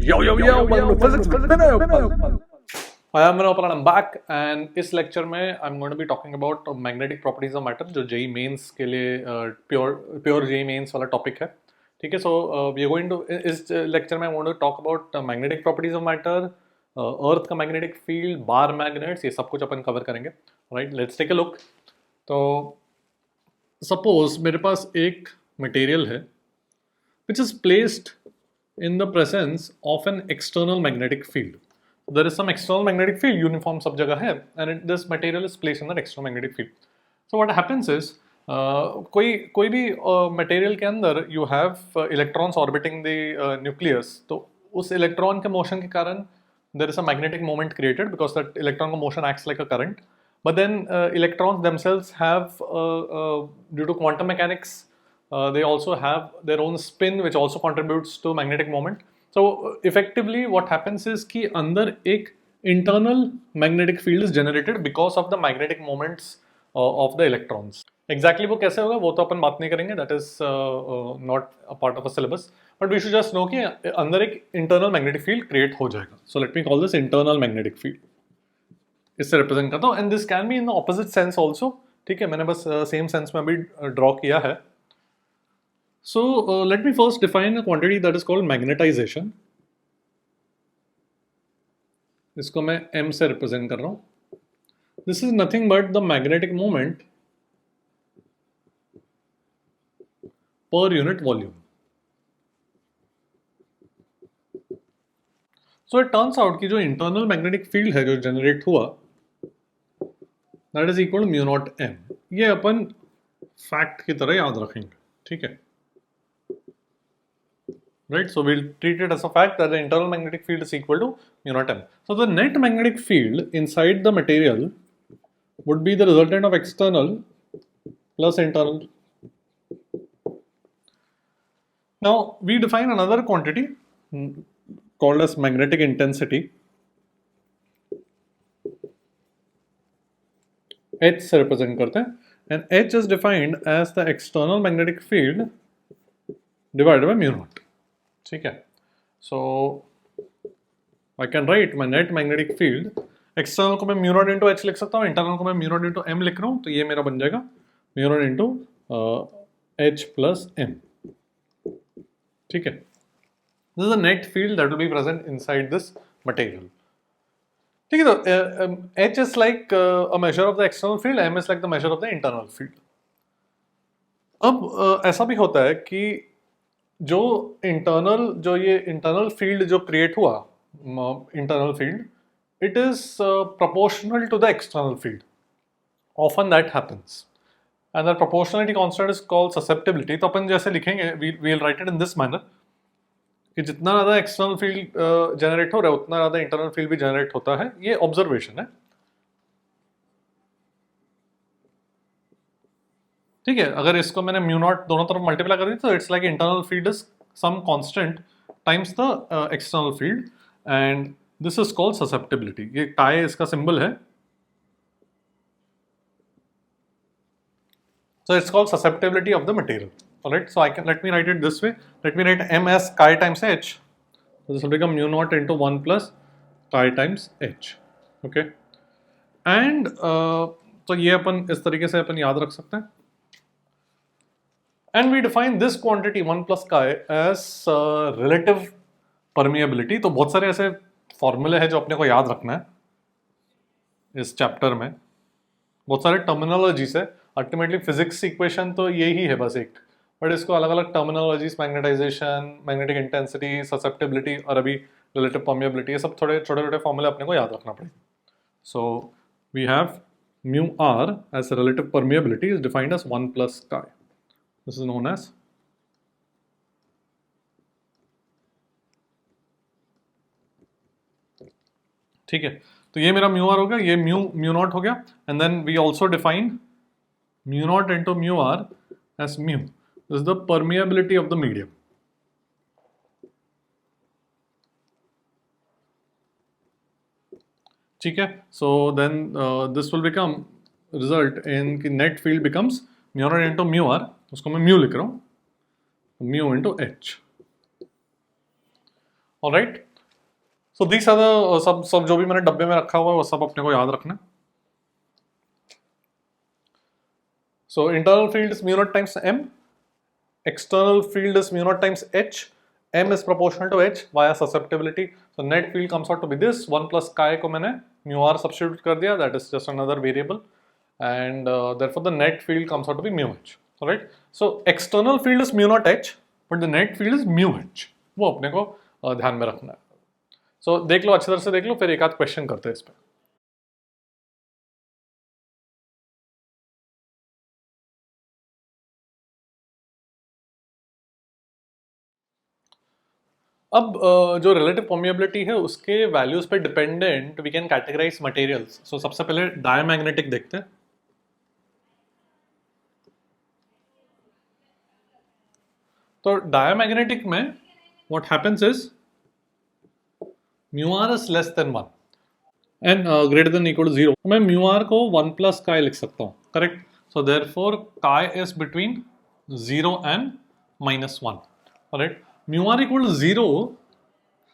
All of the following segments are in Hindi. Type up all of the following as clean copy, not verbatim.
Yo, welcome to Physics with Vinay. Hi, I'm Vinay and I'm back. And इस लेक्चर में I'm going to be talking about magnetic properties of matter, जो JEE Mains के लिए pure JEE Mains वाला टॉपिक है. ठीक है, so we are going to इस लेक्चर में I want to talk about magnetic properties of matter, Earth का मैग्नेटिक फील्ड, बार मैग्नेट्स, ये सब कुछ अपन कवर करेंगे. Right, let's take a look. तो सपोज मेरे पास एक मटेरियल है which is placed in the presence of an external magnetic field. There is some external magnetic field, uniform सब जगह है, and this material is placed in that external magnetic field. So what happens is कोई भी material के अंदर you have electrons orbiting the nucleus. तो उस electron के motion के कारण there is a magnetic moment created because that electron motion acts like a current. But then electrons themselves have due to quantum mechanics. They also have their own spin which also contributes to magnetic moment. So effectively what happens is कि अंदर एक internal magnetic field is generated because of the magnetic moments of the electrons. Exactly वो कैसे होगा वो तो अपन बात नहीं करेंगे, that is not a part of a syllabus. But we should just know कि अंदर एक internal magnetic field create हो जाएगा. So let me call this internal magnetic field. इससे represent करता हूँ, and this can be in the opposite sense also. ठीक है, मैंने बस same sense में अभी draw किया है. So let me first define a quantity that is called magnetization. इसको मैं m से represent कर रहा हूँ. This is nothing but the magnetic moment per unit volume. So it turns out कि जो internal magnetic field है जो generate हुआ, that is equal to mu naught m. ये अपन fact की तरह याद रखेंगे, ठीक है? Right, so we'll treat it as a fact that the internal magnetic field is equal to mu naught m. So the net magnetic field inside the material would be the resultant of external plus internal. Now we define another quantity called as magnetic intensity. H से represent करते हैं, and H is defined as the external magnetic field divided by mu naught. ठीक है, so I can write my net magnetic field. External को मैं म्यू नॉट इंटू एच लिख सकता हूँ, इंटरनल को मैं म्यू नॉट इंटू एम लिख रहा हूँ, तो ये मेरा बन जाएगा mu naught into H plus M. ठीक है, this is a net field that will be present inside this material. ठीक है, तो H is like a measure of the external field, M is like the measure of the internal field. अब ऐसा भी होता है कि जो ये इंटरनल फील्ड जो क्रिएट हुआ, internal field, it is proportional to the external field. Often that happens, and the proportionality constant is called susceptibility. तो अपन जैसे लिखेंगे, we'll write it in this manner कि जितना ज़्यादा एक्सटर्नल फील्ड जनरेट हो रहा है उतना ज़्यादा इंटरनल फील्ड भी जनरेट होता है. ये ऑब्जर्वेशन है, ठीक है. अगर इसको मैंने म्यू नॉट दोनों तरफ मल्टीप्लाई कर दी तो it's like internal field is some constant times the external field, and this is called susceptibility. ये टाई इसका सिंबल है, so it's called susceptibility of the material. All right, so let me write it this way. Let me write m as chi times h. So this will become mu naught into 1 plus chi times h. Okay, and तो ये अपन इस तरीके से अपन याद रख सकते हैं. And we define this quantity 1 plus chi as relative permeability. तो बहुत सारे ऐसे फॉर्मूले हैं जो अपने को याद रखना है इस चैप्टर में. बहुत सारे टर्मिनोलॉजीज है. अल्टीमेटली फिजिक्स इक्वेशन तो यही है बस एक, बट इसको अलग अलग terminologies, magnetization, magnetic intensity, susceptibility और अभी रिलेटिव परमिएबिलिटी, ये सब थोड़े छोटे छोटे फॉर्मूले अपने को याद रखना पड़ेगा. So we have mu r as relative permeability is defined as 1 plus chi. This is known as ठीक है. तो ये मेरा म्यू आर हो गया, ये म्यू नॉट हो गया, and then we also define mu naught into mu r as mu. This is the permeability of the medium. ठीक है, so then this will become result in कि net field becomes mu naught into mu r, उसको मैं म्यू लिख रहा हूँ, mu into H. Alright, so this are the सब सब जो भी मैंने डब्बे में रखा हुआ है वो सब अपने को याद रखना है. So internal field is mu naught times m, external field is mu naught times h, m is proportional to h via susceptibility. So net field comes out to be this 1 plus chi को मैंने mu r substitute कर दिया, that is just another variable, and therefore the net field comes out to be mu h. Alright, so external field is mu naught h, but the net field is mu h. वो अपने को ध्यान में रखना है. So देख लो, अच्छी तरह से देख लो, फिर एक आध क्वेश्चन करते हैं इस पे. अब जो रिलेटिव परमिएबिलिटी है उसके वैल्यूज पे dependent we can categorise materials. So सबसे पहले डायमैग्नेटिक देखते हैं. तो डायमैग्नेटिक में what happens is mu r is less than 1 and greater than equal to 0. मैं म्यू आर को 1 प्लस काई लिख सकता हूँ, correct. So therefore chi is between 0 and -1. Right, mu r equal to 0.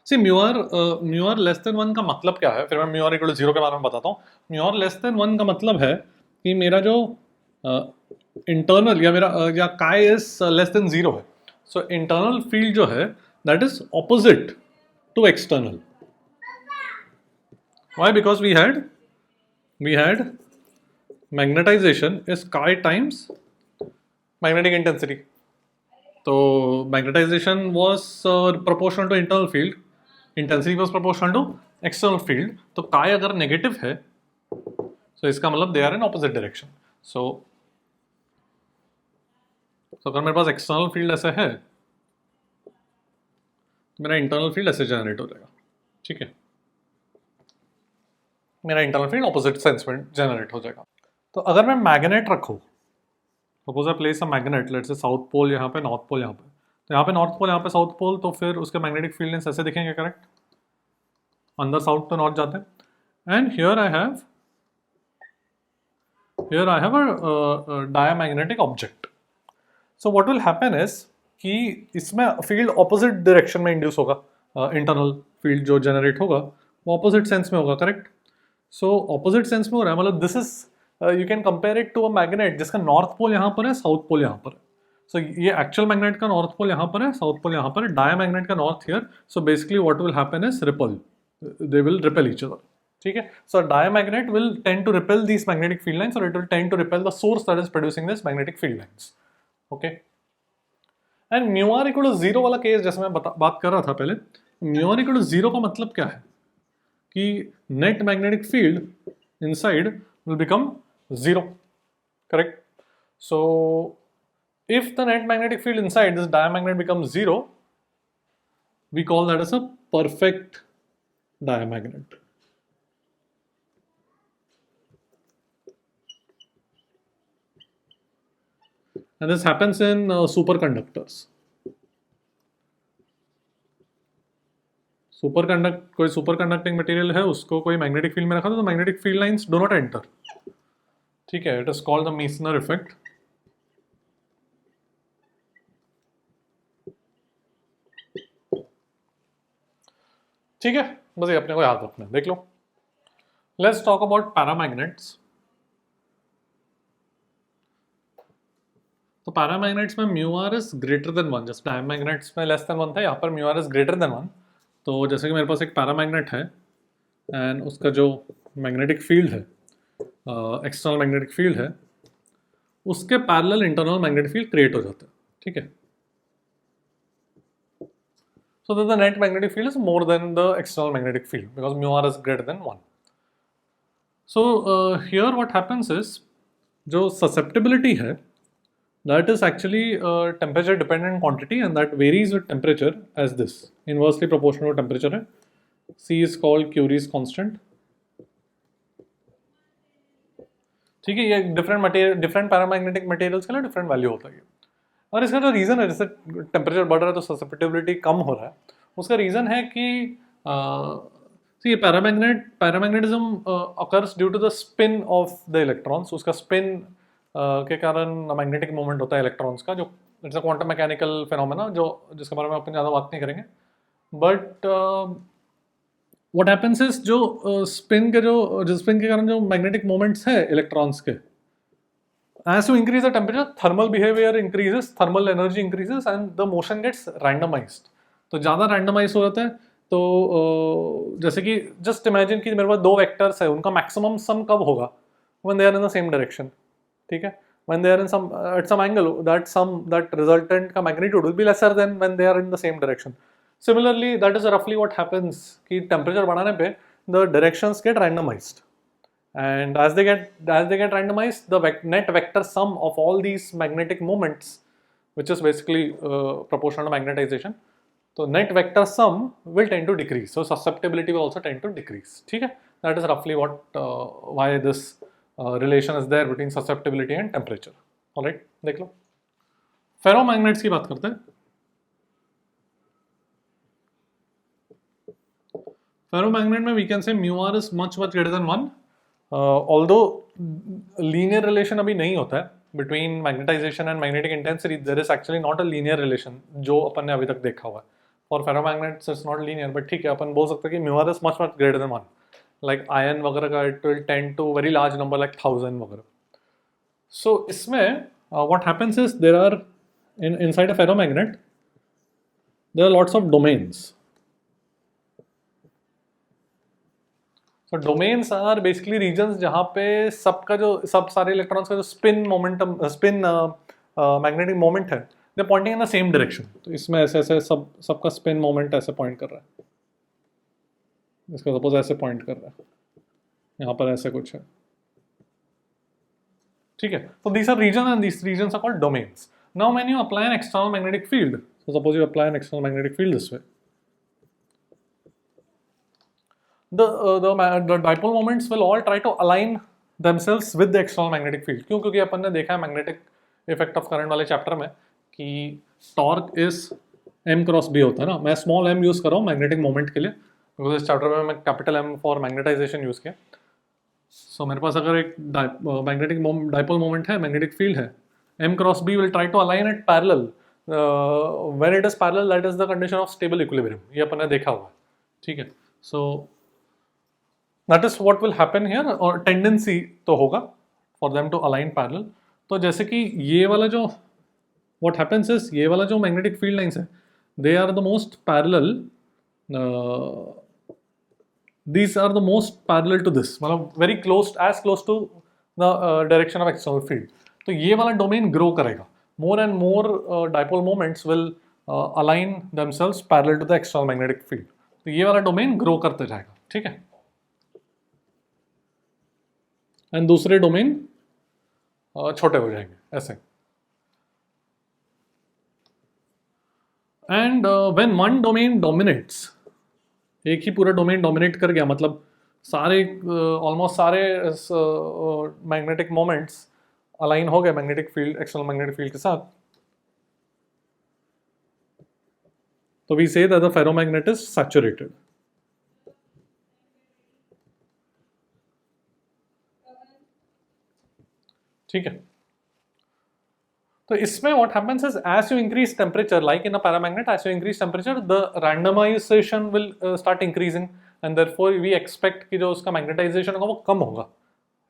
See mu r less than 1 का मतलब क्या है, फिर मैं म्यू आर इक्वल टू 0 के बारे में बताता हूँ. म्यू आर लेस देन 1 का मतलब है कि मेरा जो इंटरनल या मेरा या काई इज लेस देन 0 है. सो इंटरनल फील्ड जो है that is opposite to external. Why? Because we had magnetization is chi times magnetic intensity. तो magnetization was proportional to internal field, intensity was proportional to external field. तो काई अगर नेगेटिव है तो इसका मतलब they are in opposite direction. So अगर मेरे पास एक्सटर्नल फील्ड ऐसे है तो मेरा इंटरनल फील्ड ऐसे जनरेट हो जाएगा. ठीक है, मेरा इंटरनल फील्ड ऑपोजिट सेंस में जनरेट हो जाएगा. तो अगर मैं मैग्नेट रखूँ, suppose I place a magnet, let's say south pole यहाँ पे, नॉर्थ पोल यहाँ पे, तो यहाँ पे नॉर्थ पोल, यहाँ पे साउथ पोल, तो फिर उसके मैग्नेटिक फील्ड लेंस ऐसे दिखेंगे, करेक्ट. अंदर साउथ तो नॉर्थ जाते हैं. And here I have a diamagnetic object. So what will happen is कि इसमें फील्ड ऑपोजिट डायरेक्शन में इंड्यूस होगा. इंटरनल फील्ड जो जनरेट होगा वो ऑपोजिट सेंस में होगा, करेक्ट. सो ऑपोजिट सेंस में हो रहा है, मतलब this is you can compare it to a magnet जिसका नॉर्थ पोल यहाँ पर है, साउथ पोल यहाँ पर है. सो ये एक्चुअल मैग्नेट का नॉर्थ पोल यहाँ पर है, साउथ पोल यहाँ पर है, डायमैग्नेट का north here. So basically what will happen is repel, they will repel each other. ठीक है, so diamagnet will tend to repel these magnetic field lines, or it will tend to repel the source that is producing this magnetic field lines. Okay, and mu r equal to 0 वाला केस जैसे मैं बात कर रहा था पहले, म्यू आर इक्वल टू 0 का मतलब क्या है कि net magnetic field inside will become 0, correct. So if the net magnetic field inside this diamagnet becomes 0, we call that as a perfect diamagnet. And this happens in superconductors. कोई सुपर कंडक्टिंग मटेरियल है, उसको कोई मैग्नेटिक फील्ड में रखा तो magnetic field lines do not enter. ठीक है, it is called the Meissner effect. ठीक है, बस ये अपने को याद रखना है. देख लो, लेट्स टॉक अबाउट पैरामैग्नेट्स. तो पैरामैग्नेट्स में mu r is greater than 1. जैसे डायमैग्नेट्स में लेस देन 1 था, यहाँ पर mu r is greater than 1. तो जैसे कि मेरे पास एक पैरामैग्नेट है एंड उसका जो मैग्नेटिक फील्ड है, एक्सटर्नल मैग्नेटिक फील्ड है, उसके parallel internal magnetic field create हो जाता है. ठीक है, so that the net magnetic field is more than the external magnetic field because mu r is greater than 1. So here what happens is जो susceptibility है that is actually a temperature dependent quantity and that varies with temperature as this, inversely proportional to temperature है. C is called Curie's constant. ठीक है, ये डिफरेंट पैरामैग्नेटिक मटेरियल्स के लिए डिफरेंट वैल्यू होता है. और इसका जो रीज़न है, जैसे टेम्परेचर बढ़ रहा है तो ससेप्टिबिलिटी कम हो रहा है, उसका रीज़न है कि ये paramagnetism occurs due to the spin of the electrons. उसका स्पिन के कारण मैग्नेटिक मूवमेंट होता है इलेक्ट्रॉन्स का, जो it's a quantum mechanical phenomena, जो जिसके बारे में अपन ज़्यादा बात नहीं करेंगे. बट व्हाट हैपेंस इज जो स्पिन के जो स्पिन के कारण जो मैग्नेटिक मोमेंट्स है इलेक्ट्रॉन्स के, as you increase the temperature thermal behavior increases, thermal energy increases and the motion gets randomized. तो ज़्यादा randomize हो जाता है तो जैसे कि just imagine कि मेरे पास दो vectors है, उनका maximum sum कब होगा? when they are in the same direction. ठीक है, when they are in some at some angle, that resultant का magnitude will be lesser than when they are in the same direction. Similarly, that is roughly what happens कि temperature बढ़ाने पे the directions get randomized. And as they get randomized, the net vector sum of all these magnetic moments, which is basically proportional to magnetization, so net vector sum will tend to decrease, so susceptibility will also tend to decrease. ठीक है, that is roughly what why this relation is there between susceptibility and temperature. All right, देख लो. फेरोमैग्नेट्स की बात करते हैं. फेरोमैग्नेट में we can say mu r is much greater than 1. Although linear relation अभी नहीं होता है between magnetisation and magnetic intensity, there is actually not a linear relation जो अपन ने अभी तक देखा हुआ है. For ferromagnets it's not linear, but ठीक है, अपन बोल सकते हैं कि mu r is much greater than 1. Like iron वगैरह का it will tend to very large number like 1000 वगैरह. सो इसमें what happens is there are inside a ferromagnet there are lots of domains. So domains are basically regions जहाँ पे सब सारे इलेक्ट्रॉन्स का जो स्पिन मैग्नेटिक मोमेंट है, they pointing in the same direction. तो इसमें ऐसे ऐसे सबका स्पिन मोमेंट ऐसे पॉइंट कर रहा है. इसका सपोज ऐसे पॉइंट कर रहा है, यहाँ पर ऐसे कुछ है. ठीक है, तो these are region and these regions are called domains. Now when you apply an external magnetic field, so suppose you apply an external magnetic field this way, the dipole moments will all try to align themselves with the external magnetic field. क्यों? क्योंकि अपन ने देखा है मैग्नेटिक इफेक्ट ऑफ करंट वाले चैप्टर में कि torque is m cross b होता है ना. मैं स्मॉल m यूज कर रहा हूँ मैग्नेटिक मोमेंट के लिए, बिकॉज इस चैप्टर में मैं capital M for magnetization use किया. सो मेरे पास अगर एक मैग्नेटिक डाइपोल मोमेंट है, मैग्नेटिक फील्ड है, m cross b will try to align it parallel. When it is parallel, that is the condition of stable equilibrium. ये अपन ने देखा हुआ है. ठीक है, so that is what will happen here, और टेंडेंसी तो होगा for them to align parallel. तो जैसे कि ये वाला जो what happens is ये वाला जो magnetic field lines है, they are the most parallel, these are the most parallel to this, मतलब very close, as close to the direction of external field. तो ये वाला domain grow करेगा, more and more dipole moments will align themselves parallel to the external magnetic field. तो ये वाला domain grow करते जाएगा. ठीक है, एंड दूसरे डोमेन छोटे हो जाएंगे ऐसे. And when one domain dominates, एक ही पूरा डोमेन डोमिनेट कर गया, मतलब सारे ऑलमोस्ट सारे मैग्नेटिक मोमेंट्स अलाइन हो गए magnetic field, external magnetic field के साथ, तो we say that the ferromagnet is saturated. ठीक है, तो इसमें what happens is as you increase temperature, like in a paramagnet, as you increase temperature, the randomization will start increasing, and therefore we expect कि जो उसका magnetization होगा वो कम होगा,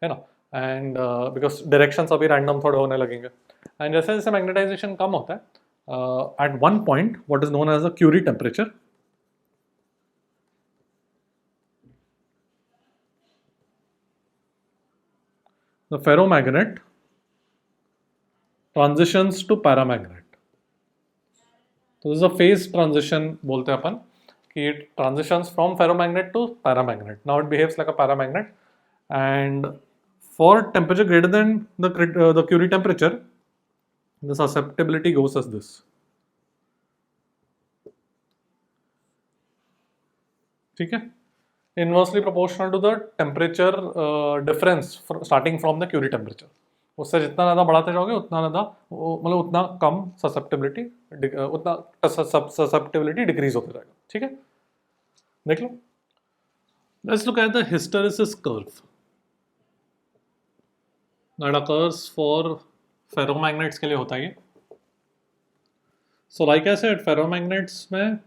है ना. and because directions अभी random थोड़े होने लगेंगे, and जैसे जैसे magnetization कम होता है, at one point what is known as the Curie temperature, the ferromagnet transitions to paramagnet. तो this is a phase transition बोलते हैं अपन कि it transitions from ferromagnet to paramagnet. Now it behaves like a paramagnet, and for temperature greater than the Curie temperature, the susceptibility goes as this. ठीक है, inversely proportional to the temperature difference starting from the Curie temperature. उससे जितना ज़्यादा बढ़ाते जाओगे उतना ज़्यादा, मतलब उतना कम ससेप्टिबिलिटी, उतना ससेप्टिबिलिटी डिक्रीज होता जाएगा. ठीक है, देख लो. Let's look at the hysteresis curve that occurs for ferromagnets के लिए होता है ये. सो लाइक आई सेड, फेरोमैग्नेट्स में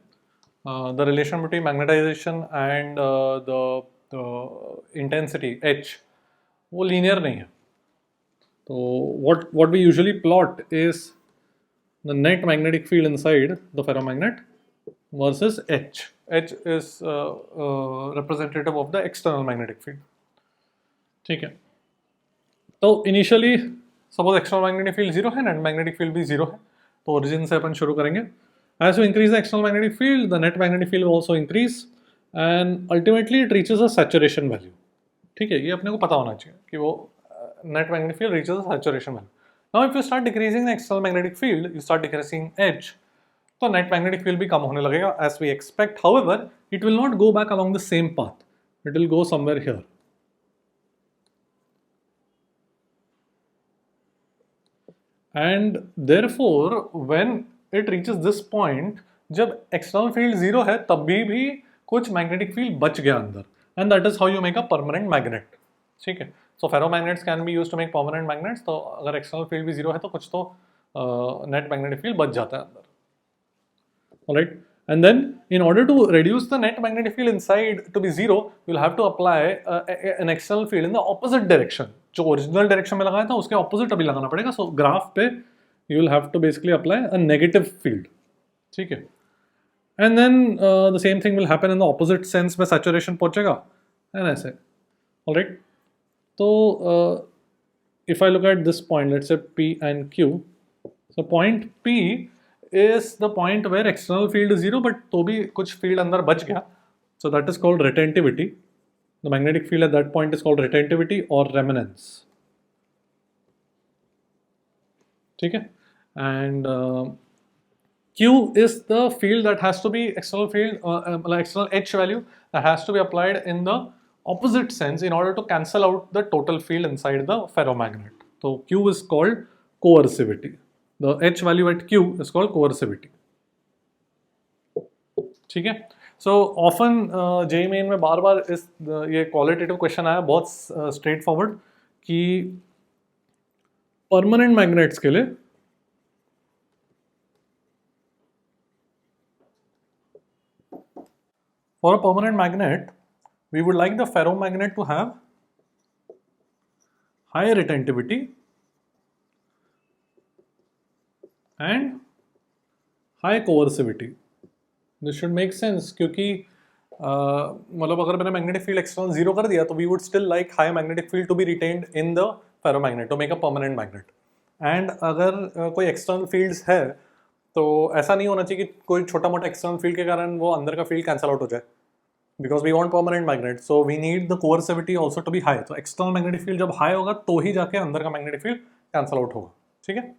the relation between magnetization and the intensity H वो linear नहीं है. So what we usually plot is the net magnetic field inside the ferromagnet versus H. H is representative of the external magnetic field. ठीक है. तो initially suppose external magnetic field zero है, नेट मैग्नेटिक फील्ड भी जीरो है, तो ओरिजिन से अपन शुरू करेंगे. As you increase the external magnetic field the net magnetic field will also increase and ultimately it reaches a saturation value. ठीक है, ये अपने को पता होना चाहिए कि वो net magnetic field reaches a saturation value. Now if you start decreasing the external magnetic field, you start decreasing H, तो नेट मैग्नेटिक फील्ड भी कम होने लगेगा as we expect. However it will not go back along the same path, it will go somewhere here. And therefore when it reaches this point, जब external field zero है तभी भी कुछ magnetic field बच गया अंदर, and that is how you make a permanent magnet. ठीक है, so ferromagnets can be used to make permanent magnets. तो अगर external field भी zero है तो कुछ तो net magnetic field बच जाता है अंदर. Alright, and then in order to reduce the net magnetic field inside to be zero, you'll have to apply an external field in the opposite direction. जो ओरिजिनल डायरेक्शन में लगाया था उसके ऑपोजिट अभी लगाना पड़ेगा. सो ग्राफ पे you will have to basically apply a negative field. ठीक है, and then the same thing will happen in the opposite sense में सैचुरेशन पहुंचेगा एंड ऐसे. ऑलराइट, तो if I look at this point, let's say P and Q, so point P is the point where external field is zero but तो भी कुछ फील्ड अंदर बच गया. सो that is called retentivity. The magnetic field at that point is called retentivity or remanence. ठीक है, and Q is the field that has to be external field, external H value that has to be applied in the opposite sense in order to cancel out the total field inside the ferromagnet. So Q is called coercivity. The H value at Q is called coercivity. ठीक है. सो ऑफन जेईई मेन में बार बार इस ये क्वालिटेटिव क्वेश्चन आया बहुत स्ट्रेट फॉरवर्ड कि परमानेंट मैग्नेट्स के लिए for a permanent magnet we would like the ferromagnet to have high retentivity and high coercivity. This should make sense क्योंकि मतलब अगर मैंने मैग्नेटिक फील्ड एक्सटर्नल जीरो कर दिया तो we would still like high magnetic field to be retained in the ferromagnet to make a permanent magnet. And अगर कोई एक्सटर्नल फील्ड्स है तो ऐसा नहीं होना चाहिए कि कोई छोटा मोटा एक्सटर्नल फील्ड के कारण वो अंदर का फील्ड कैंसल आउट हो जाए, because we want permanent magnet. So we need the coercivity also to be high. तो एक्सटर्नल मैग्नेटिक फील्ड जब हाई होगा तो ही जाके अंदर का मैग्नेटिक फील्ड कैंसल आउट होगा. ठीक है,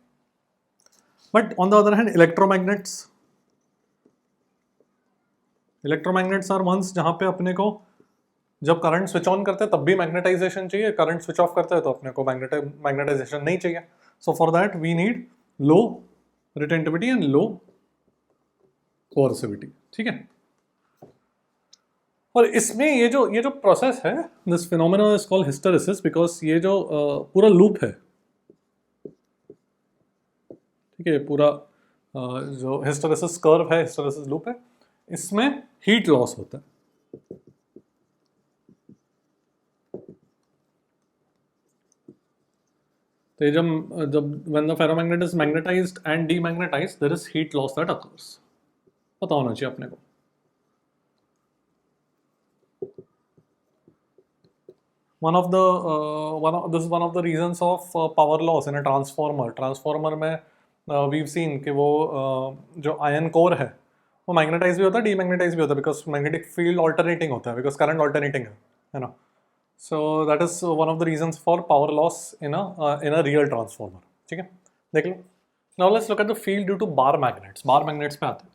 but on the other hand electromagnets are ones जहाँ पे अपने को जब करंट स्विच ऑन करते हैं तब भी मैग्नेटाइजेशन चाहिए, करंट स्विच ऑफ करते हैं तो अपने को मैग्नेटाइजेशन नहीं चाहिए. So for that we need low retentivity and low coercivity. ठीक है, और इसमें ये जो प्रोसेस है, this phenomena is called hysteresis, because ये जो पूरा लूप है, ठीक है, पूरा जो हिस्टेरेसिस कर्व है, हिस्टेरेसिस लूप है, इसमें हीट लॉस होता है. तो जब when the ferromagnet is magnetized and demagnetized, there is heat loss that occurs. पता होना चाहिए अपने को. This is one of the reasons of power loss in a transformer. Transformer में we've seen कि वो जो iron core है वो मैग्नेटाइज भी होता है, डीमैग्नेटाइज भी होता है, बिकॉज मैग्नेटिक फील्ड ऑल्टरनेटिंग होता है, बिकॉज करंट ऑल्टरनेटिंग है ना. So that is one of the reasons for power loss in a real transformer. ठीक है, देख लो. Now let's look at the field due to bar magnets. Bar magnets पे आते हैं.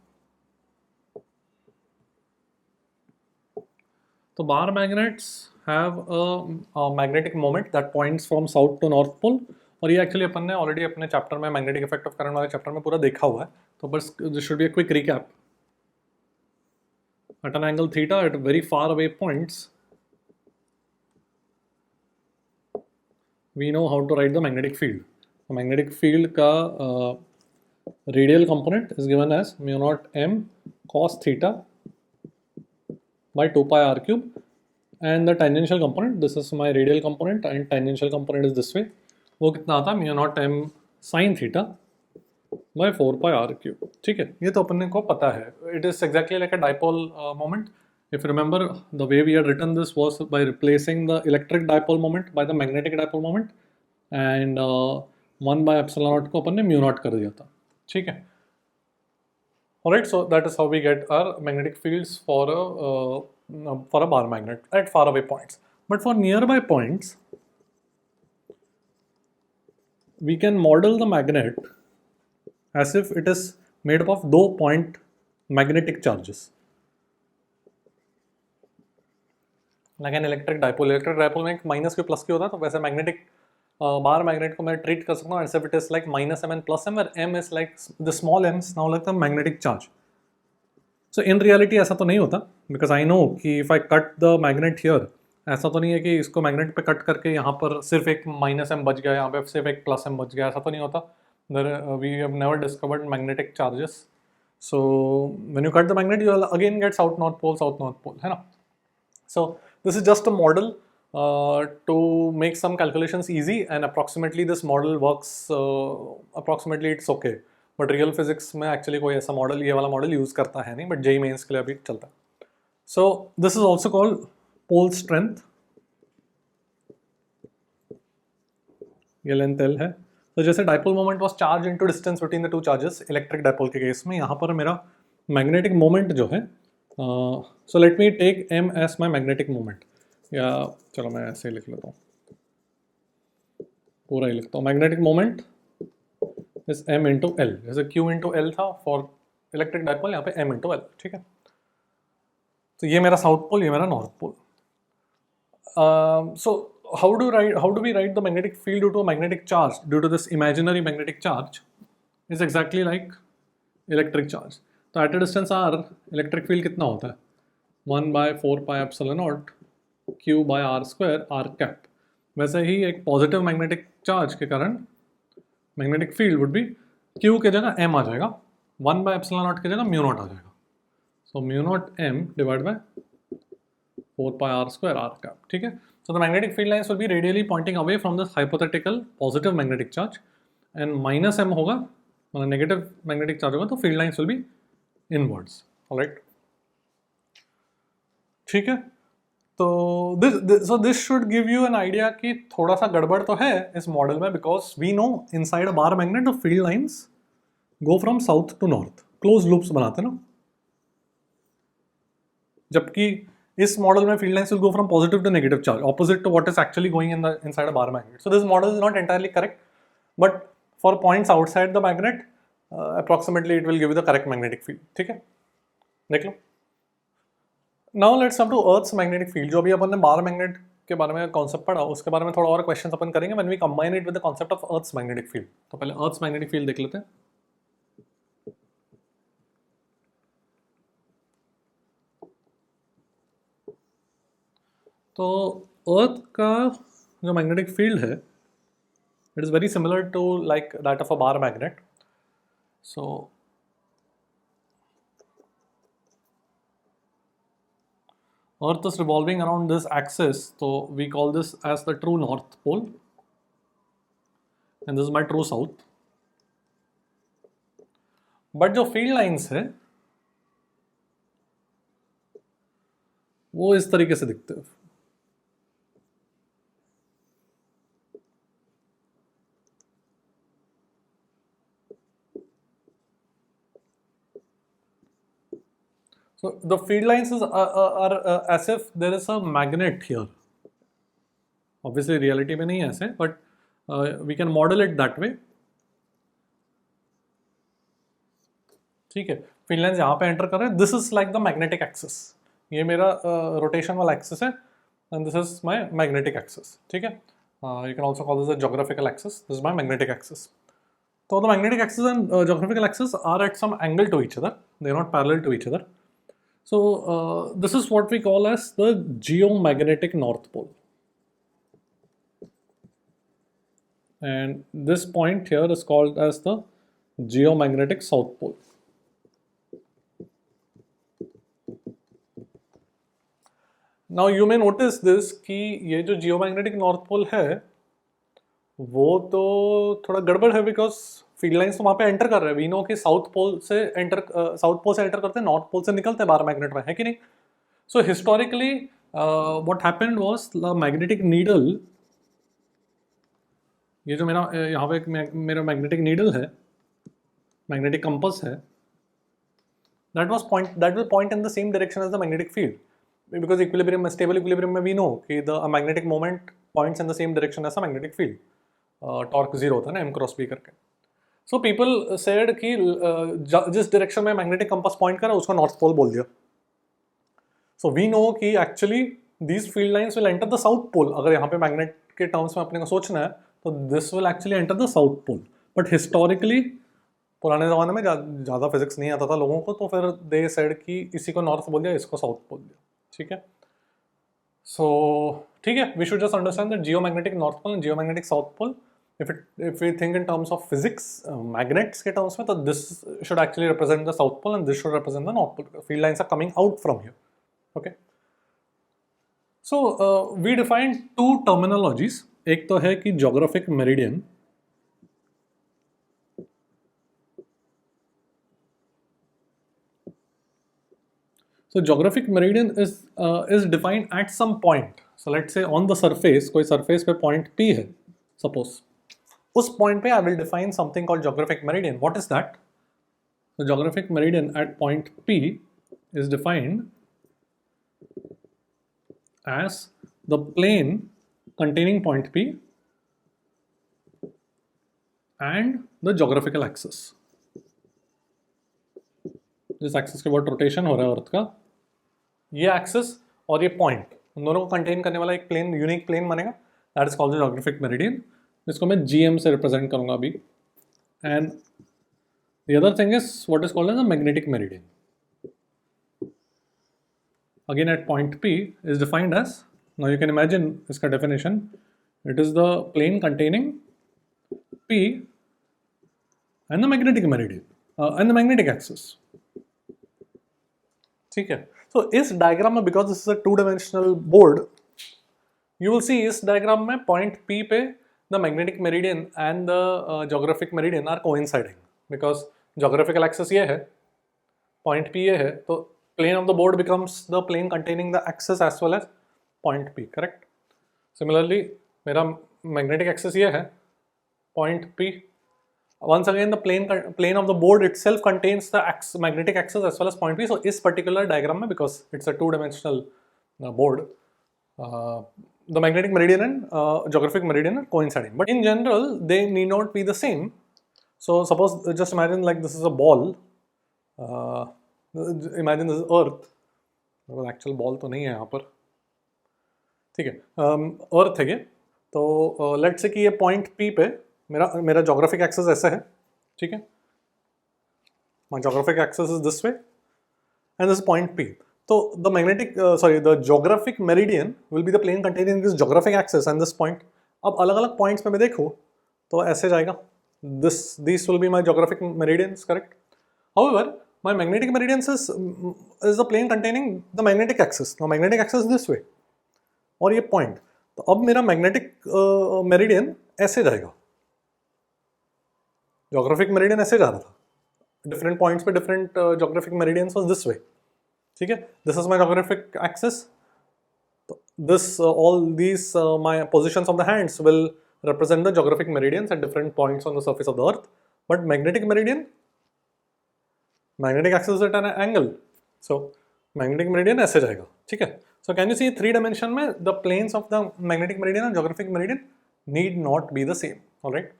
तो bar magnets have a magnetic moment that points from south to north pole. और ये एक्चुअली अपन ने ऑलरेडी अपने चैप्टर में मैग्नेटिक इफेक्ट ऑफ करंट वाले चैप्टर में पूरा देखा हुआ है. तो बस this should be a quick recap. At an angle theta at very far away points, we know how to write the magnetic field. The magnetic field का radial component is given as mu naught m cos theta by 2 pi r cube, and the tangential component, this is my radial component and tangential component is this way, वो कितना आता है mu naught m sin theta by 4 pi r cube. ठीक है, ये तो अपने को पता है. It is exactly like a dipole moment. If you remember, the way we had written this was by replacing the electric dipole moment by the magnetic dipole moment, and 1 by epsilon naught को अपन ने mu naught कर दिया था. ठीक है. Alright, so that is how we get our magnetic fields for a bar magnet at far away points. But for nearby points, we can model the magnet as if it is made up of 2 point magnetic charges. Like an electric dipole. Electric dipole में माइनस के प्लस के होता है, तो वैसे मैग्नेटिक बार मैग्नेट को मैं ट्रीट कर सकता हूँ as if it is like minus M and plus M, और M is like the small m's now like the magnetic charge. So in reality ऐसा तो नहीं होता, बिकॉज आई नो कि if I cut the magnet here, ऐसा तो नहीं है कि इसको मैग्नेट पे कट करके यहाँ पर सिर्फ एक माइनस एम बच गया, यहाँ पे सिर्फ एक प्लस एम बच गया, ऐसा तो नहीं होता. We have never discovered magnetic charges. So when you cut the magnet you will again get south north pole, है ना. So this is just a model to make some calculations easy, and approximately this model works, approximately it's okay, but real physics में actually कोई ऐसा मॉडल, ये वाला मॉडल यूज़ करता है नहीं, but JEE मेंस के लिए अभी चलता है. So this is also called pole strength. ये लेंथ L है. तो जैसे dipole moment was charge into distance between the two charges, electric dipole के केस में यहाँ पर मेरा magnetic moment जो है, so let me take M as my magnetic moment. या चलो मैं ऐसे ही लिख लेता हूँ, पूरा ही लिखता हूँ. Magnetic moment is m into L, जैसे q इंटू एल था फॉर इलेक्ट्रिक डाइपोल, यहाँ पे m इंटू एल. ठीक है, तो ये मेरा साउथ पोल, ये मेरा north pole. So how do we write the magnetic field due to magnetic charge, due to this imaginary magnetic charge is exactly like electric charge. तो at a distance r electric field कितना होता है, 1 by 4 pi epsilon naught Q by r square r cap. वैसे ही एक पॉजिटिव मैग्नेटिक चार्ज के कारण magnetic field would be Q के जगह m आ जाएगा, 1 by epsilon naught के जगह mu naught आ जाएगा. सो mu naught m divide by 4 pi r square r cap. ठीक है, so the magnetic field lines will be radially pointing away from this hypothetical positive magnetic charge, and minus m होगा, मतलब नेगेटिव मैग्नेटिक चार्ज होगा, तो field lines will be inwards. Alright, ठीक है. तो this should give you an idea कि थोड़ा सा गड़बड़ तो है इस मॉडल में, because we know inside a bar magnet the field lines go from south to north, close loops बनाते ना, जबकि इस मॉडल में field lines will go from positive to negative charge, opposite to what is actually going in the inside a bar magnet. So this model is not entirely correct, but for points outside the magnet approximately it will give you the correct magnetic field. ठीक है, देख लो. Now let's come to Earth's magnetic field. जो अभी अपन ने बार मैग्नेट के बारे में कॉन्सेप्ट पढ़ा, उसके बारे में थोड़ा और क्वेश्चंस अपन करेंगे when we combine it with the concept of earth's magnetic field. तो पहले अर्थ्स मैग्नेटिक फील्ड देख लेते हैं. तो अर्थ का जो मैग्नेटिक फील्ड है, it is very similar to like that of a bar magnet. So Earth is revolving around this axis, so we call this as the true north pole, and this is my true south. But जो field lines है वो इस तरीके से दिखते हैं. So the field lines are as if there is a magnet here. Obviously reality में नहीं है ऐसे, but we can model it that way. ठीक है, field lines यहाँ पे एंटर कर रहे हैं. This is like the magnetic axis. ये मेरा रोटेशन वाला एक्सिस है, and this is my magnetic axis. ठीक है, you can also call this a geographical axis. This is my magnetic axis. So the magnetic axis and geographical axis are at some angle to each other. They are not parallel to each other. So this is what we call as the geomagnetic north pole, and this point here is called as the geomagnetic south pole. Now you may notice this कि ये जो जियोमैग्नेटिक नॉर्थ पोल है वो तो थोड़ा गड़बड़ है, बिकॉज फील्ड लाइंस तो वहाँ पे एंटर कर रहे हैं. वी नो कि साउथ पोल से एंटर करते हैं, नॉर्थ पोल से निकलते हैं बाहर मैग्नेट में, है कि नहीं. So historically what happened was the magnetic needle, ये जो मेरा यहाँ पे मेरा मैग्नेटिक नीडल है, मैग्नेटिक कंपास है, that will point in the same direction as the magnetic field, because equilibrium, stable equilibrium में we know कि the magnetic moment points in the same direction as the magnetic field. Torque zero होता है ना, m cross b करके. So people said कि जिस direction में magnetic compass point कर रहा है उसको north pole बोल दिया. So we know कि actually these field lines will enter the south pole. अगर यहाँ पे magnet के terms में अपने को सोचना है तो this will actually enter the south pole. But historically पुराने ज़माने में ज़्यादा फिजिक्स नहीं आता था लोगों को, तो फिर दे सेड कि इसी को नॉर्थ बोल दिया, इसको साउथ बोल दिया. ठीक है. सो ठीक है, we should just understand that geomagnetic north pole and geomagnetic south pole, if we think in terms of physics, magnets के terms में, तो this should actually represent the south pole and this should represent the north pole. Field lines are coming out from here. Okay. So we defined two terminologies. एक तो है कि geographic meridian. So geographic meridian is defined at some point. So let's say on the surface, कोई surface पे point P है, suppose. उस point पे I will define something called geographic meridian. What is that? The geographic meridian at point P is defined as the plane containing point P and the geographical axis. जिस एक्सिस के बाद रोटेशन हो रहा है अर्थ का, ये एक्सिस और ये पॉइंट, उन दोनों को कंटेन करने वाला एक प्लेन, यूनिक प्लेन बनेगा. That is called the geographic meridian, जिसको मैं जीएम से रिप्रेजेंट करूंगा अभी. And the other thing is what is called as the magnetic meridian. Again at point P is defined as, now you can imagine इसका definition, it is the plane containing P and the magnetic meridian and the magnetic axis. ठीक है. सो इस डायग्राम में, because this is a to dimensional board, you will see इस डायग्राम में पॉइंट पी पे the magnetic meridian and the geographic meridian are coinciding, because geographical axis ये है, पॉइंट पी ये है, तो plane of the board becomes the plane containing the axis as well as point P. Correct. Similarly मेरा मैग्नेटिक एक्सिस ये है, point P. Once again, the plane of the board itself contains the magnetic axis as well as point P. So, इस particular diagram में, because it's a two-dimensional board, the magnetic meridian and geographic meridian are coinciding. But in general, they need not be the same. So, suppose just imagine like this is a ball. Imagine this is Earth. well, actual ball तो नहीं है यहाँ पर. ठीक है. Earth है ये. तो let's say कि ये point P पे मेरा जोग्राफिक एक्सिस ऐसा है. ठीक है. My geographic axis is this way and this point P. तो the magnetic the geographic meridian will be the plane containing this geographic axis and this point. अब अलग अलग पॉइंट्स पे मैं देखूँ तो ऐसे जाएगा, this will be my geographic meridians. Correct. However my magnetic meridians is the plane containing the magnetic axis. Now magnetic axis this way और ये पॉइंट. तो अब मेरा मैग्नेटिक मेरिडियन ऐसे जाएगा, जोग्राफिक मेरिडियन ऐसे जा रहा था, डिफरेंट पॉइंट्स पे different geographic meridians was this way. ठीक है. This is my geographic axis. This all these my positions of the hands will represent the geographic meridians at different points on the surface of the earth. But magnetic meridian, magnetic axis is at an angle, so magnetic meridian ऐसे जाएगा. ठीक है. So can you see 3 dimension में the planes of the magnetic meridian and geographic meridian need not be the same. All right.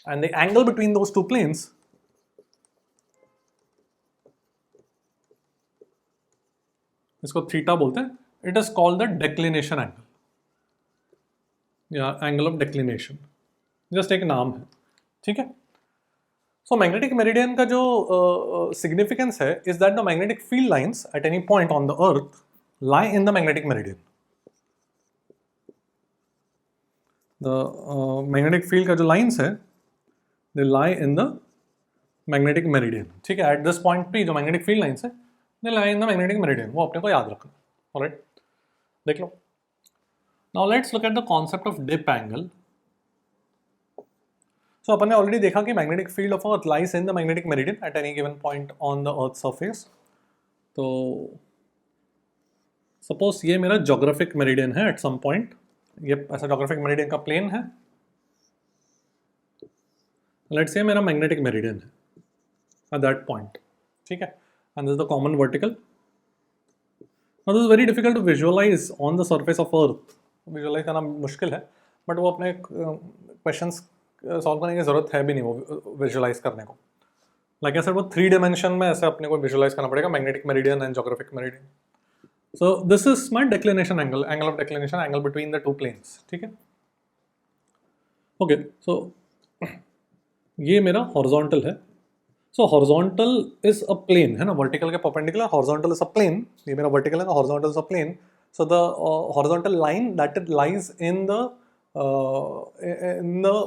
And the angle between those two planes इसको थीटा बोलते हैं. It is called the declination angle या एंगल ऑफ डेक्लिनेशन, जस्ट एक नाम है. ठीक है. सो मैग्नेटिक मेरिडियन का जो सिग्निफिकेंस है is that the magnetic field lines at any point on the earth lie in the magnetic meridian. The magnetic field का जो लाइंस है they lie in the magnetic meridian. ठीक है. At this point P जो magnetic field lines है they lie in the magnetic meridian. वो अपने को याद रखना. Alright. देख लो. Now let's look at the concept of dip angle. So अपन ने ऑलरेडी देखा कि magnetic field of Earth lies in the magnetic meridian at any given point on the Earth surface. तो सपोज ये मेरा जोग्राफिक मेरिडियन है एट सम पॉइंट. ये ऐसा जोग्राफिक मेरिडियन का प्लेन है. लेट्स से मेरा मैग्नेटिक मेरिडियन है एट दैट पॉइंट. ठीक है. And this is the common vertical. Now this is very difficult to visualize on the surface of Earth. Visualize करना मुश्किल है, बट वो अपने क्वेश्चंस सॉल्व करने की ज़रूरत है भी नहीं वो विजुअलाइज करने को. लाइक ऐसे वो 3 डायमेंशन में ऐसे अपने को विजुअलाइज करना पड़ेगा magnetic meridian and geographic meridian. So this is my declination angle, angle of declination, angle between the 2 planes. ठीक है. ओके. सो ये मेरा हॉरिजॉन्टल है. So horizontal is a plane है ना, वर्टिकल के perpendicular. Horizontal is a plane. ये मेरा वर्टिकल है ना, horizontal is a plane. So the horizontal line that it lies in the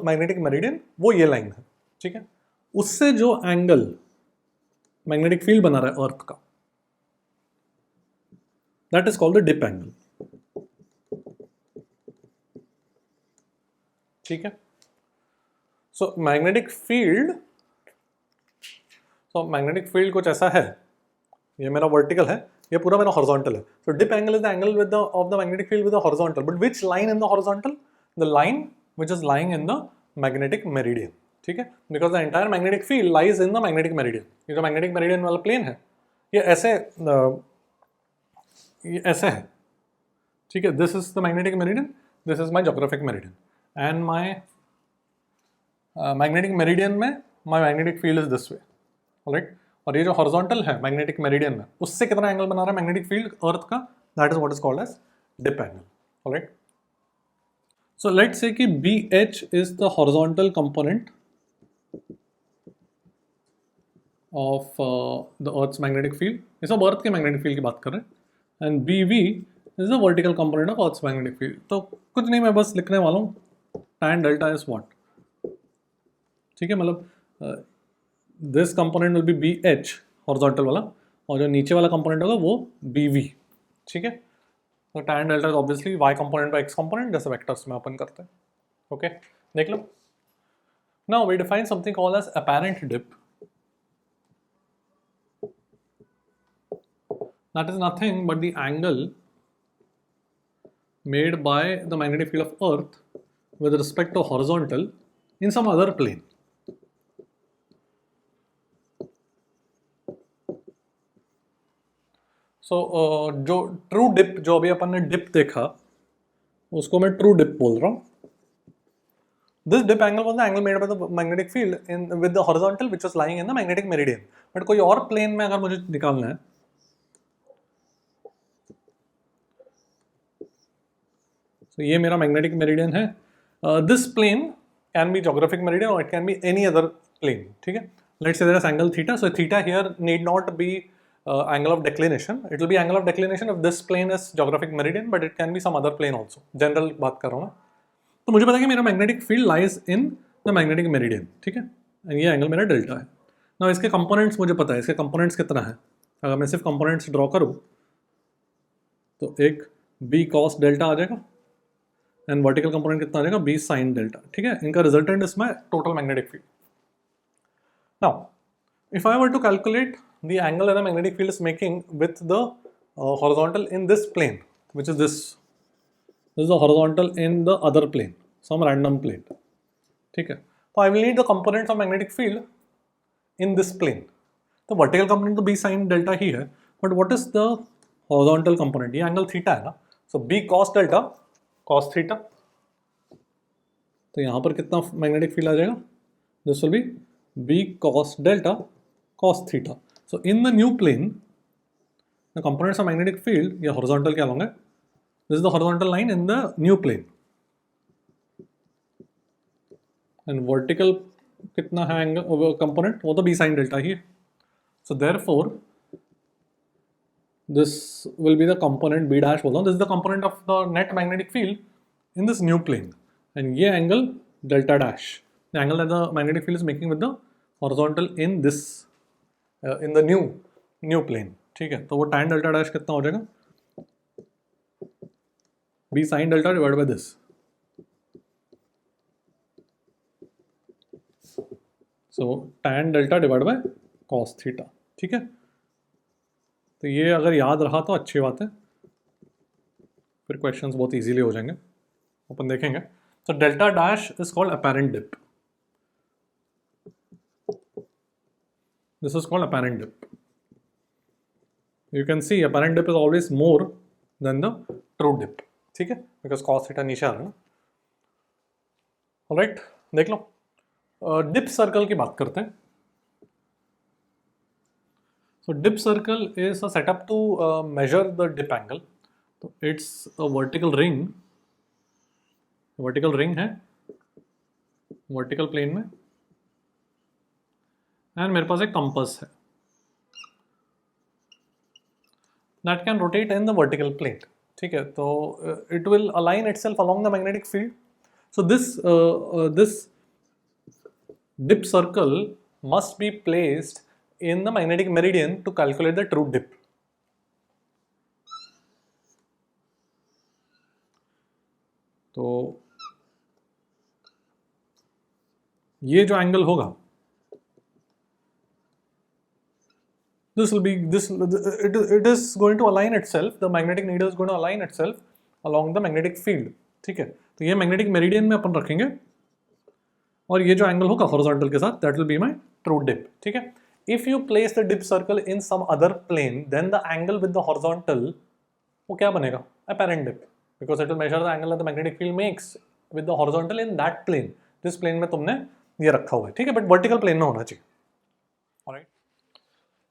magnetic meridian, वो ये लाइन है. ठीक है. उससे जो एंगल मैग्नेटिक फील्ड बना रहा है अर्थ का, that is called the dip angle. ठीक है. सो मैग्नेटिक फील्ड कुछ ऐसा है. ये मेरा वर्टिकल है, ये पूरा मेरा हॉरिजॉन्टल है. So dip angle is the angle with the of the magnetic field with the horizontal. But which line in the horizontal? The line which is lying in the magnetic meridian. ठीक है. Because the entire magnetic field lies in the magnetic meridian. ये जो मैग्नेटिक मेरिडियन वाला प्लेन है, ये ऐसे है. ठीक है. This is the magnetic meridian, this is my geographic meridian, and my magnetic meridian में my magnetic field is this way. Right. और ये जो हॉरिजॉन्टल है मैग्नेटिक मेरिडियन में, उससे कितना एंगल बना रहा है मैग्नेटिक फील्ड अर्थ का, that is what is called as dip angle. Alright. So let's say कि BH is the horizontal component of the Earth's magnetic field. ये सब अर्थ के मैग्नेटिक फील्ड की बात कर रहे हैं. And BV is the vertical component of earth's magnetic field. तो कुछ नहीं, मैं बस लिखने वाला हूँ tan डेल्टा इज व्हाट. ठीक है. मतलब this component will be BH horizontal वाला, और जो नीचे वाला कंपोनेंट होगा वो BV. ठीक है. तो tan delta is obviously y component by x component, जैसे वेक्टर्स में अपन करते हैं. ओके. देख लो. Now we define something called as apparent dip. That is nothing but the angle made by the magnetic field of earth with respect to horizontal in some other plane. So जो ट्रू डिप, जो अभी अपन ने डिप देखा, उसको मैं ट्रू डिप बोल रहा हूँ. This dip angle was the angle made by the magnetic field in with the horizontal which was lying in the magnetic meridian. But कोई और प्लेन में अगर मुझे निकालना है, तो ये मेरा मैग्नेटिक मेरिडियन है. This plane can be geographic meridian और it can be any other plane. ठीक है. Let's say there is angle theta. So theta here need not be angle of declination. It will be angle of declination if this plane is geographic meridian, but it can be some other plane also. General बात कर रहा हूँ मैं. तो मुझे पता है कि मेरा magnetic field lies in the magnetic meridian. ठीक है. ये एंगल मेरा डेल्टा है. ना इसके कंपोनेंट्स मुझे पता है. इसके कंपोनेंट्स कितना है, अगर मैं सिर्फ कंपोनेंट्स ड्रॉ करूँ तो एक B cos डेल्टा आ जाएगा, एंड वर्टिकल कंपोनेंट कितना आ जाएगा, B sin डेल्टा. ठीक है. इनका resultant is my total magnetic field. Now if I were to calculate the angle that the magnetic field is making with the horizontal in this plane, which is this is the horizontal in the other plane, some random plane. ठीक है. So I will need the components of magnetic field in this plane. The vertical component तो B sin delta ही है, but what is the horizontal component? ये angle theta है ना. So B cos delta cos theta. तो यहाँ पर कितना magnetic field आ जाएगा? This will be B cos delta cos theta. So in the new plane, the components of magnetic field, ये horizontal के along है. This is the horizontal line in the new plane. And vertical कितना है angle component, वो तो B sin delta ही है. So therefore, this will be the component B dash बोल रहा हूँ. This is the component of the net magnetic field in this new plane. And ये angle delta dash, the angle that the magnetic field is making with the horizontal in this in the new plane. ठीक है. तो वो tan delta dash कितना हो जाएगा, B sine delta divide by this, so tan delta divide by cos theta, ठीक है। तो ये अगर याद रहा तो अच्छी बात है, फिर क्वेश्चंस बहुत इजीली हो जाएंगे, अपन देखेंगे। तो delta dash is called apparent dip, this is called apparent dip. You can see apparent dip is always more than the true dip, ठीक है, because cos थीटा नीचे आ रहा है ना। ऑलराइट, देख लो, डिप सर्कल की बात करते हैं। So dip circle is a setup to measure the dip angle. तो it's a vertical ring है vertical plane में, and मेरे पास एक कंपास है that can rotate in the vertical plane, ठीक है। तो it will align itself along the magnetic field. So this dip circle must be placed in the magnetic meridian to calculate the true dip. तो ये जो एंगल होगा, it is going to align itself, the magnetic needle is going to align itself along the magnetic field, ठीक है। तो ये मैग्नेटिक मेरिडियन में अपन रखेंगे, और ये जो एंगल होगा हॉरिजॉन्टल के साथ, that will be my true dip, ठीक है। If you place the dip circle in some other plane, then the angle with the horizontal, वो क्या बनेगा? Apparent dip, because it will measure the angle that the magnetic field makes with the horizontal in that plane, जिस प्लेन में तुमने ये रखा हुआ है, ठीक है, बट वर्टिकल प्लेन में होना चाहिए। ऑलराइट,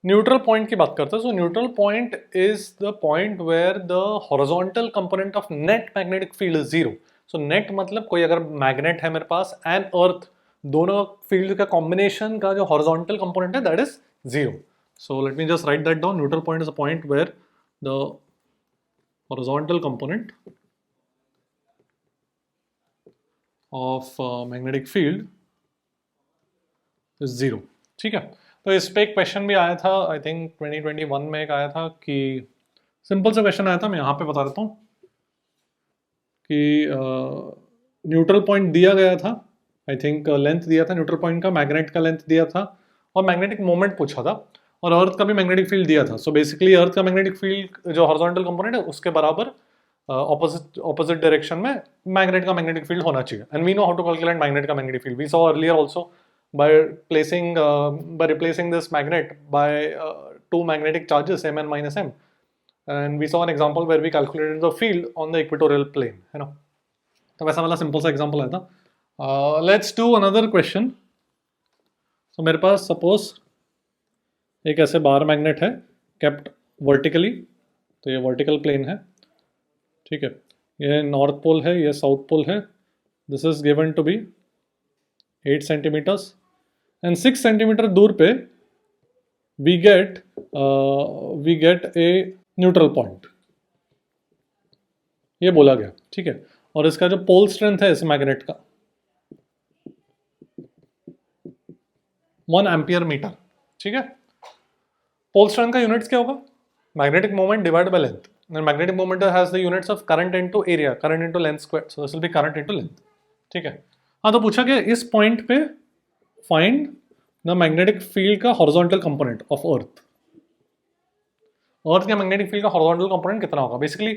न्यूट्रल पॉइंट की बात करते हैं। So neutral point is the point where the horizontal component of net magnetic field is zero. So net मतलब कोई अगर मैग्नेट है मेरे पास एंड अर्थ, दोनों फील्ड का कॉम्बिनेशन का जो हॉरिजॉन्टल कंपोनेंट है that is zero. So let me just write that down. Neutral point is a point where the horizontal component of magnetic field is zero, ठीक है। तो इस पे एक क्वेश्चन भी आया था, आई थिंक 2021 में एक आया था कि सिंपल सा क्वेश्चन आया था, मैं यहाँ पे बता देता हूँ कि न्यूट्रल पॉइंट दिया गया था, आई थिंक लेंथ दिया था न्यूट्रल पॉइंट का, मैग्नेट का लेंथ दिया था, और मैग्नेटिक मोमेंट पूछा था, और अर्थ का भी मैग्नेटिक फील्ड दिया था। सो बेसिकली अर्थ का मैग्नेटिक फील्ड जो हॉरिजॉन्टल कंपोनेंट है उसके बराबर ऑपोजिट डायरेक्शन में मैग्नेट का मैग्नेटिक फील्ड होना चाहिए। And we know how to calculate magnet का magnetic field, we saw earlier also by replacing this magnet by two magnetic charges m and minus m, and we saw an example where we calculated the field on the equatorial plane, है ना। तो वैसा वाला सिंपल सा एग्जांपल आया था। Let's do another question. तो मेरे पास सपोज एक ऐसे बार मैग्नेट है केप्ट वर्टिकली, तो ये वर्टिकल प्लेन है, ठीक है। ये नॉर्थ पोल है, ये साउथ पोल है, this is given to be 8 centimeters and 6 centimeter दूर पे we get a neutral point, ये बोला गया, ठीक है। और इसका जो पोल स्ट्रेंथ है इस मैग्नेट का 1 एम्पियर मीटर, ठीक है। पोल स्ट्रेंथ का यूनिट्स क्या होगा? Magnetic moment divide by length, magnetic moment has the units of current into area, current into length square, so this will B current into length, ठीक है। हाँ, तो पूछा गया इस पॉइंट पे फाइंड द मैग्नेटिक फील्ड का हॉरिजॉन्टल कंपोनेंट ऑफ अर्थ। अर्थ के मैग्नेटिक फील्ड का हॉरिजॉन्टल कंपोनेंट कितना होगा? बेसिकली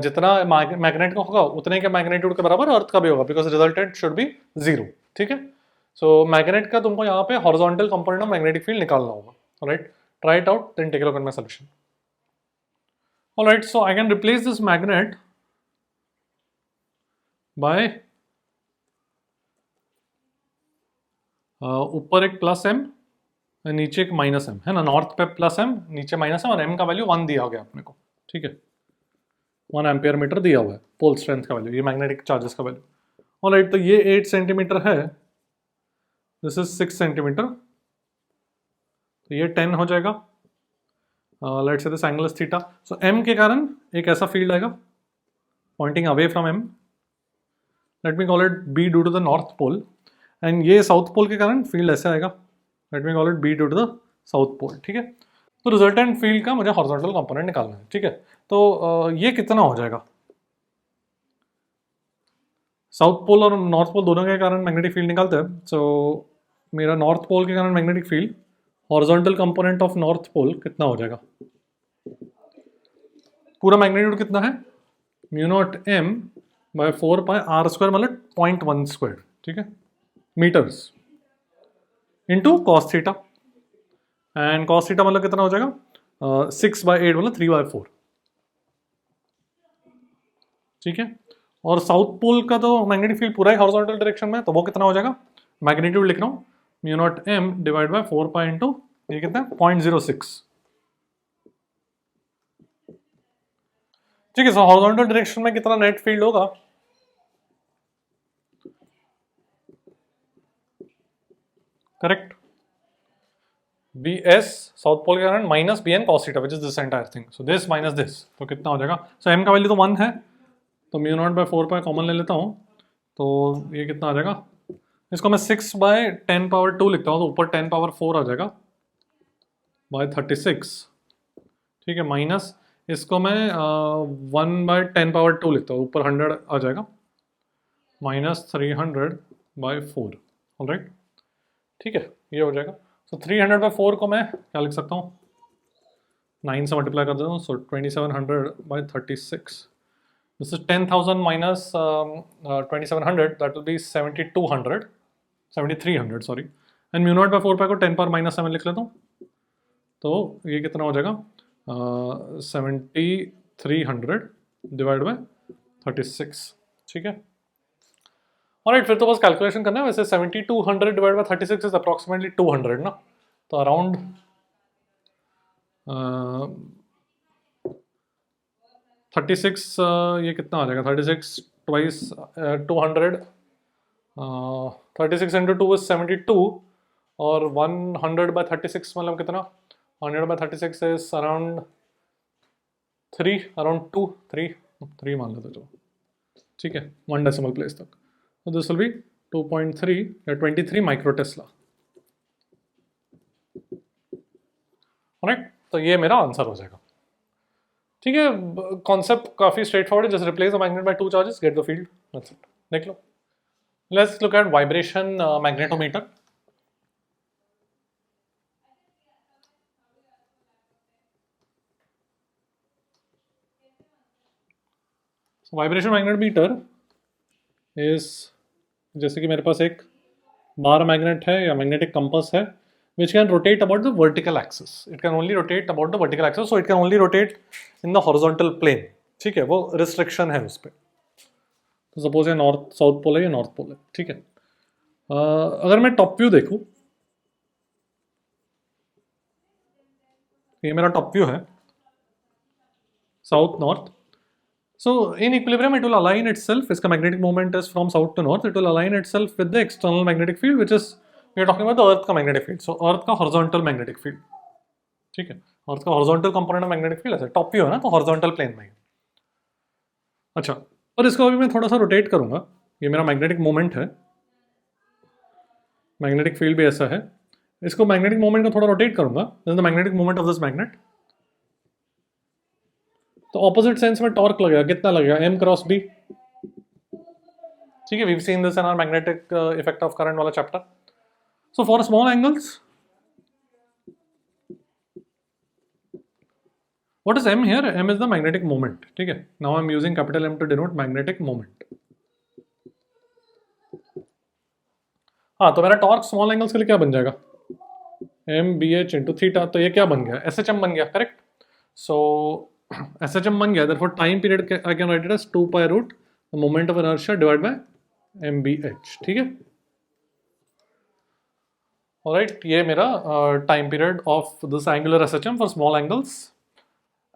जितना मैग्नेट का होगा उतने के मैग्नेट्यूड के बराबर अर्थ का भी होगा, because resultant should be zero, ठीक है। सो मैग्नेट का तुमको यहाँ पे horizontal component of magnetic field निकालना होगा, alright. Try it out, then take a look at my solution. Alright, so I can replace this magnet by ऊपर एक प्लस एम नीचे एक माइनस एम, है ना। नॉर्थ पे प्लस एम, नीचे माइनस एम, और एम का वैल्यू 1 दिया गया अपने को, ठीक है। 1 एम्पियर मीटर दिया हुआ है पोल स्ट्रेंथ का वैल्यू, ये मैग्नेटिक चार्जेस का वैल्यू, ऑलराइट। तो ये 8 सेंटीमीटर है, दिस इज 6 सेंटीमीटर, तो ये 10 हो जाएगा। Let's say this angle is theta. So M के कारण एक ऐसा फील्ड आएगा pointing away from M, let me call it B due to the north pole, and ये साउथ पोल के कारण फील्ड ऐसे आएगा, let me call it B due to the south pole, ठीक है। तो रिजल्टेंट फील्ड का मुझे हॉरिजॉन्टल कंपोनेंट निकालना है, ठीक है। तो ये कितना हो जाएगा? साउथ पोल और नॉर्थ पोल दोनों के कारण मैग्नेटिक फील्ड निकालते हैं. सो मेरा नॉर्थ पोल के कारण magnetic field horizontal component of north pole कितना हो जाएगा? पूरा मैग्नीट्यूड कितना है? Mu naught M by 4 pi r square मतलब 0.1 स्क्वायर. ठीक है, meters into cos theta. And cos theta मतलब कितना हो जाएगा? 6/8 मतलब 3/4. ठीक है, और साउथ पोल का तो मैग्नेटिक फील्ड पूरा ही हॉरिजॉन्टल डायरेक्शन में, तो वो कितना हो जाएगा? मैग्नीट्यूड लिख रहा हूँ, mu naught M divide by 4 pi into ये कितना है? 0.06. ठीक है, सो हॉरिजॉन्टल डायरेक्शन में कितना नेट फील्ड होगा? Correct, B S south pole के कारण minus B N cos theta which is this entire thing. So this minus this, तो कितना हो जाएगा? सो एम का वैल्यू तो 1 है, तो mu naught by 4 pi common ले लेता हूँ, तो ये कितना आ जाएगा? इसको मैं 6/10⁻² लिखता हूँ, तो ऊपर 10⁻4 आ जाएगा बाय 36. ठीक है, माइनस इसको मैं 1/10⁻² लिखता हूँ, ऊपर 100 आ जाएगा, माइनस 300/4. ऑलराइट, ठीक है, ये हो जाएगा. सो 300/4 को मैं क्या लिख सकता हूँ? 9 से मल्टीप्लाई कर देता हूँ, so 2700/36. This is 10,000 minus 2700, that will be 7200, 7300 sorry. And mu naught by 4 pi को 10⁻⁻7 लिख लेता हूँ, तो ये कितना हो जाएगा? 7300 डिवाइड बाय 36. ठीक है, ऑलराइट, फिर तो बस कैलकुलेशन करना है. वैसे 7200 डिवाइड बाय 36 इज अप्रॉक्सीमेटली 200 ना, तो अराउंड 36 ये कितना आ जाएगा? 36 ट्वाइस 200, 36 इंटू 2 इज 72, और 100/36 मतलब कितना? 100/36 इज अराउंड 3, अराउंड 3 मान लेते चलो. ठीक है, 1 डेसिमल प्लेस तक. So this will be 2.3 या 23 माइक्रो टेस्ला. राइट, तो ये मेरा आंसर हो जाएगा. ठीक है, कॉन्सेप्ट काफी स्ट्रेट फॉरवर्ड है. Just replace the magnet by 2 charges, get the field. That's it. देख लो. Let's look at vibration magnetometer. Vibration magnetometer is, जैसे कि मेरे पास एक बार मैग्नेट है या मैग्नेटिक कंपास है, which can rotate about the vertical axis. It can only rotate about the vertical axis, so it can only rotate in the horizontal plane. ठीक है, वो रिस्ट्रिक्शन है उस पर. तो सपोज ये नॉर्थ साउथ पोल है, ये नॉर्थ पोल है. ठीक है, अगर मैं टॉप व्यू देखूं, ये मेरा टॉप व्यू है, south north. So in equilibrium it will align itself. इसका magnetic moment is from south to north. It will align itself with the external magnetic field, which is we are talking about the Earth का magnetic field. So Earth का horizontal magnetic field. ठीक है, Earth का horizontal component of magnetic field ऐसे top view है ना, तो horizontal plane में. अच्छा, और इसको अभी मैं थोड़ा सा रोटेट करूंगा. ये मेरा magnetic moment है, magnetic field भी ऐसा है. इसको magnetic moment को थोड़ा रोटेट करूंगा. This is the magnetic moment of this magnet. तो ऑपोजिट सेंस में टॉर्क लगेगा, कितना लगेगा? m cross b. ठीक है, we have seen this in our magnetic effect of current वाला chapter. So for small angles, what is m here? m is the magnetic moment. ठीक है, now I am using capital M to denote magnetic moment. हाँ, तो मेरा टॉर्क स्मॉल एंगल्स के लिए क्या बन जाएगा? m/h into theta. तो ये क्या बन गया? SHM बन गया. करेक्ट. सो SHM बन गया, therefore time period I can write it as 2 pi root the moment of inertia divided by m/h. ठीक है, ऑलराइट, ये मेरा time period of this angular SHM for small angles.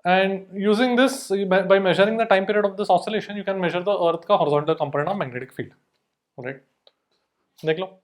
And using this, by measuring the time period of this oscillation, you can measure the earth का horizontal component of magnetic field. Alright, देख लो.